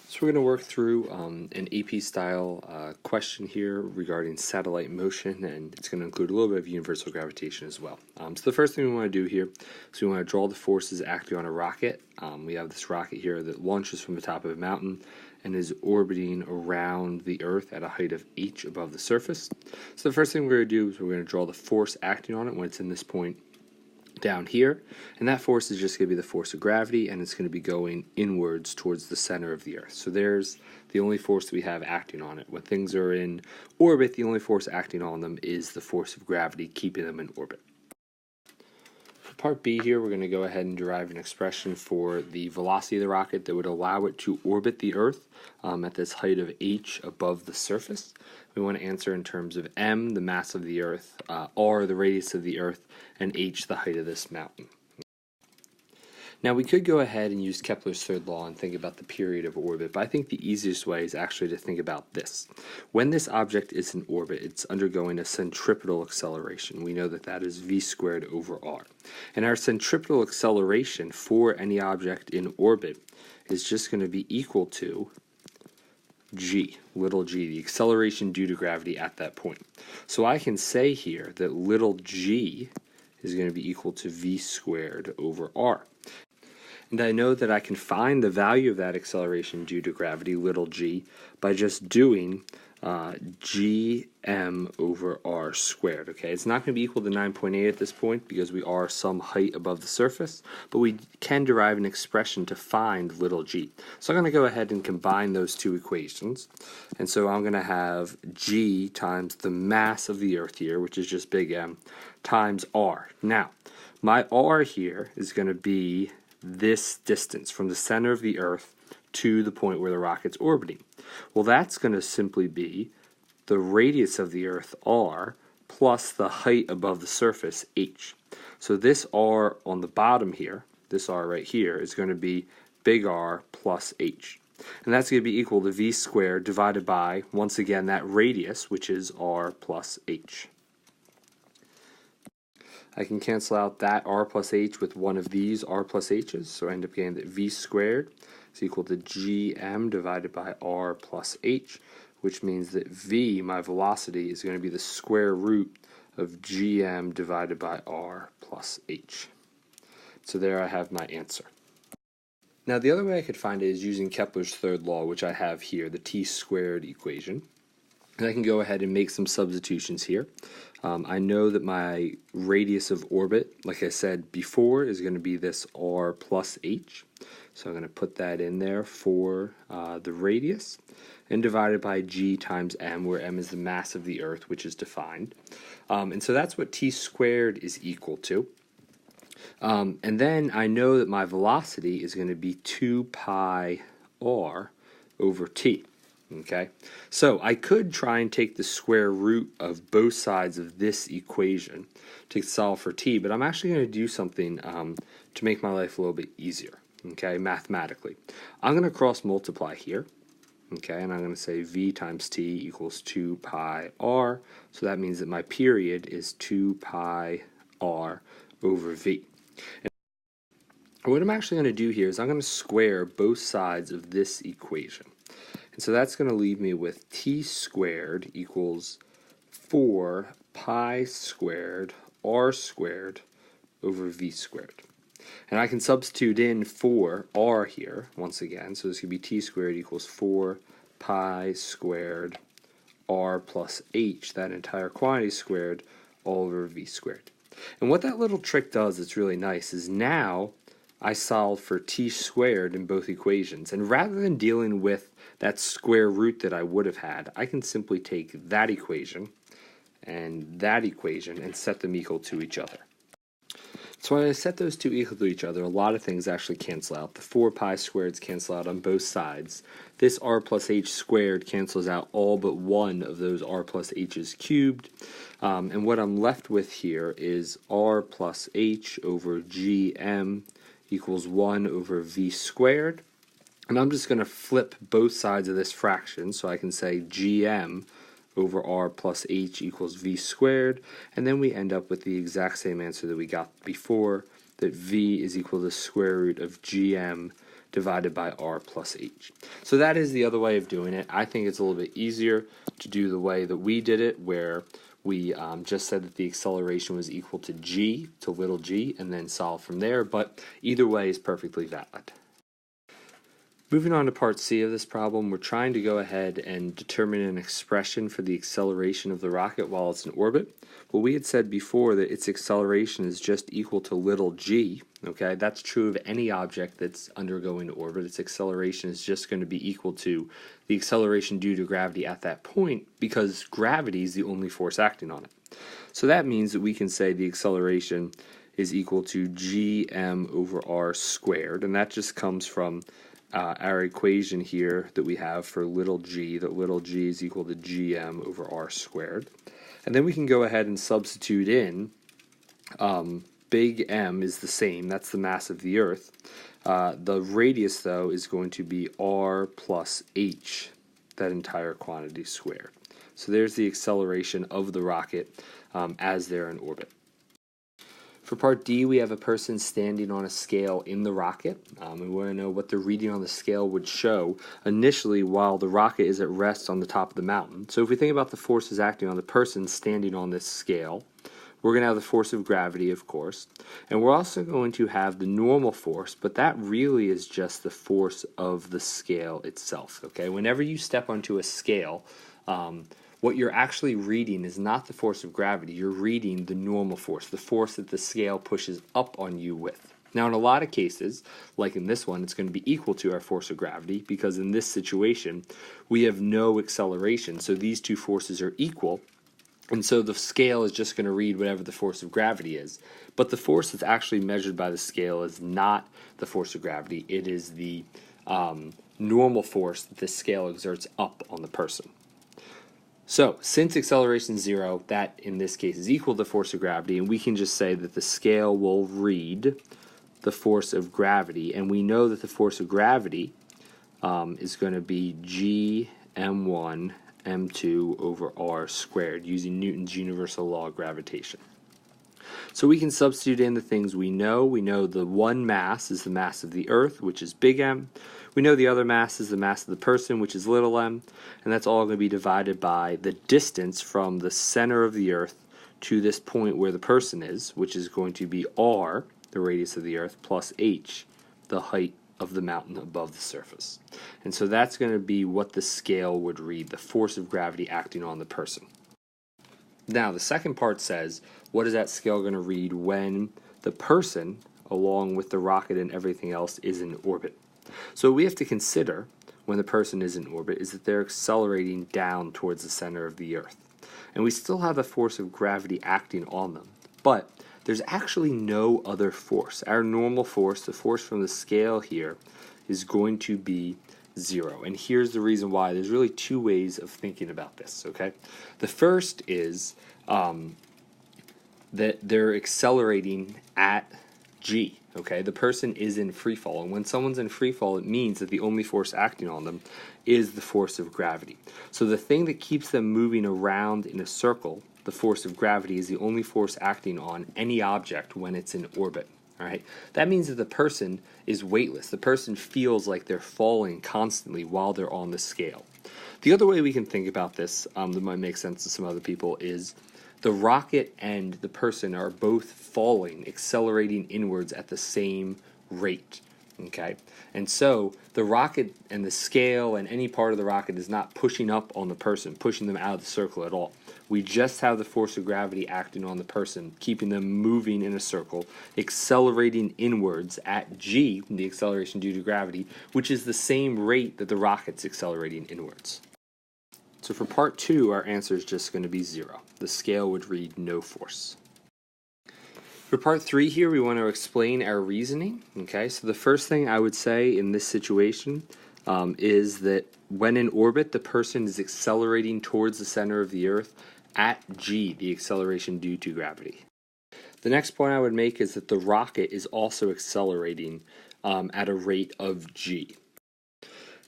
So we're going to work through an AP-style question here regarding satellite motion, and it's going to include a little bit of universal gravitation as well. So the first thing we want to do here is we want to draw the forces acting on a rocket. We have this rocket here that launches from the top of a mountain and is orbiting around the Earth at a height of h above the surface. So the first thing we're going to do is we're going to draw the force acting on it when it's in this point down here, and that force is just going to be the force of gravity, and it's going to be going inwards towards the center of the Earth. So there's the only force that we have acting on it. When things are in orbit, the only force acting on them is the force of gravity keeping them in orbit. For part B here, we're going to go ahead and derive an expression for the velocity of the rocket that would allow it to orbit the Earth at this height of h above the surface. We want to answer in terms of m, the mass of the Earth, r, the radius of the Earth, and h, the height of this mountain. Now we could go ahead and use Kepler's third law and think about the period of orbit, but I think the easiest way is actually to think about this. When this object is in orbit, it's undergoing a centripetal acceleration. We know that that is v squared over r. And our centripetal acceleration for any object in orbit is just going to be equal to g, little g, the acceleration due to gravity at that point. So I can say here that little g is going to be equal to v squared over r. And I know that I can find the value of that acceleration due to gravity, little g, by just doing gm over r squared. Okay, it's not going to be equal to 9.8 at this point because we are some height above the surface, but we can derive an expression to find little g. So I'm going to go ahead and combine those two equations, and so I'm going to have g times the mass of the Earth here, which is just big M, times r. Now, my r here is going to be this distance from the center of the Earth to the point where the rocket's orbiting. Well, that's going to simply be the radius of the Earth, r, plus the height above the surface, h. So this r on the bottom here, this r right here, is going to be big R plus h. And that's going to be equal to v squared divided by, once again, that radius, which is r plus h. I can cancel out that r plus h with one of these r plus h's, so I end up getting that v squared is equal to gm divided by r plus h, which means that v, my velocity, is going to be the square root of gm divided by r plus h. So there I have my answer. Now the other way I could find it is using Kepler's third law, which I have here, the t squared equation. And I can go ahead and make some substitutions here. I know that my radius of orbit, like I said before, is going to be this r plus h. So I'm going to put that in there for the radius, and divided by g times m, where m is the mass of the Earth, which is defined. And so that's what t squared is equal to. And then I know that my velocity is going to be 2 pi r over t. Okay, so I could try and take the square root of both sides of this equation to solve for t, but I'm actually going to do something to make my life a little bit easier, okay, mathematically. I'm going to cross multiply here, okay, and I'm going to say v times t equals 2 pi r, so that means that my period is 2 pi r over v. And what I'm actually going to do here is I'm going to square both sides of this equation. And so that's going to leave me with t squared equals 4 pi squared r squared over v squared. And I can substitute in for r here once again. So this could be t squared equals 4 pi squared r plus h, that entire quantity squared, all over v squared. And what that little trick does that's really nice is now I solve for t squared in both equations. And rather than dealing with that square root that I would have had, I can simply take that equation and set them equal to each other. So when I set those two equal to each other, a lot of things actually cancel out. The 4 pi squareds cancel out on both sides. This r plus h squared cancels out all but one of those r plus h's cubed. And what I'm left with here is r plus h over gm equals 1 over v squared. And I'm just going to flip both sides of this fraction, so I can say gm over r plus h equals v squared, and then we end up with the exact same answer that we got before, that v is equal to the square root of gm divided by r plus h. So that is the other way of doing it. I think it's a little bit easier to do the way that we did it, where we just said that the acceleration was equal to g, to little g, and then solve from there, but either way is perfectly valid. Moving on to part C of this problem, we're trying to go ahead and determine an expression for the acceleration of the rocket while it's in orbit. Well, we had said before that its acceleration is just equal to little g, okay? That's true of any object that's undergoing orbit. Its acceleration is just going to be equal to the acceleration due to gravity at that point, because gravity is the only force acting on it. So that means that we can say the acceleration is equal to gm over r squared, and that just comes from our equation here that we have for little g, that little g is equal to gm over r squared. And then we can go ahead and substitute in big M is the same, that's the mass of the Earth. The radius, though, is going to be r plus h, that entire quantity squared. So there's the acceleration of the rocket as they're in orbit. For part D, we have a person standing on a scale in the rocket. We want to know what the reading on the scale would show initially while the rocket is at rest on the top of the mountain. So if we think about the forces acting on the person standing on this scale, we're going to have the force of gravity, of course, and we're also going to have the normal force, but that really is just the force of the scale itself, okay? Whenever you step onto a scale, what you're actually reading is not the force of gravity. You're reading the normal force, the force that the scale pushes up on you with. Now, in a lot of cases, like in this one, it's going to be equal to our force of gravity, because in this situation, we have no acceleration, so these two forces are equal, and so the scale is just going to read whatever the force of gravity is. But the force that's actually measured by the scale is not the force of gravity. It is the normal force that the scale exerts up on the person. So, since acceleration is 0, that in this case is equal to the force of gravity, and we can just say that the scale will read the force of gravity, and we know that the force of gravity is going to be g m1 m2 over r squared, using Newton's universal law of gravitation. So we can substitute in the things we know. We know the one mass is the mass of the Earth, which is big M. We know the other mass is the mass of the person, which is little m, and that's all going to be divided by the distance from the center of the Earth to this point where the person is, which is going to be r, the radius of the Earth, plus h, the height of the mountain above the surface. And so that's going to be what the scale would read, the force of gravity acting on the person. Now, the second part says, what is that scale going to read when the person, along with the rocket and everything else, is in orbit? So what we have to consider when the person is in orbit is that they're accelerating down towards the center of the Earth. And we still have the force of gravity acting on them, but there's actually no other force. Our normal force, the force from the scale here, is going to be 0. And here's the reason why. There's really two ways of thinking about this, okay? The first is that they're accelerating at g, okay? The person is in free fall, and when someone's in free fall, it means that the only force acting on them is the force of gravity. So the thing that keeps them moving around in a circle, the force of gravity, is the only force acting on any object when it's in orbit. All right? That means that the person is weightless. The person feels like they're falling constantly while they're on the scale. The other way we can think about this, that might make sense to some other people, is the rocket and the person are both falling, accelerating inwards at the same rate. Okay? And so the rocket and the scale and any part of the rocket is not pushing up on the person, pushing them out of the circle at all. We just have the force of gravity acting on the person, keeping them moving in a circle, accelerating inwards at g, the acceleration due to gravity, which is the same rate that the rocket's accelerating inwards. So for part 2, our answer is just going to be 0. The scale would read no force. For part 3 here, we want to explain our reasoning. Okay, so the first thing I would say in this situation is that when in orbit, the person is accelerating towards the center of the Earth at g, the acceleration due to gravity. The next point I would make is that the rocket is also accelerating at a rate of g.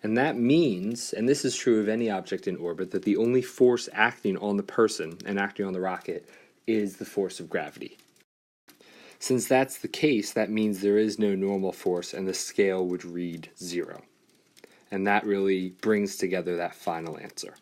And that means, and this is true of any object in orbit, that the only force acting on the person and acting on the rocket is the force of gravity. Since that's the case, that means there is no normal force and the scale would read 0. And that really brings together that final answer.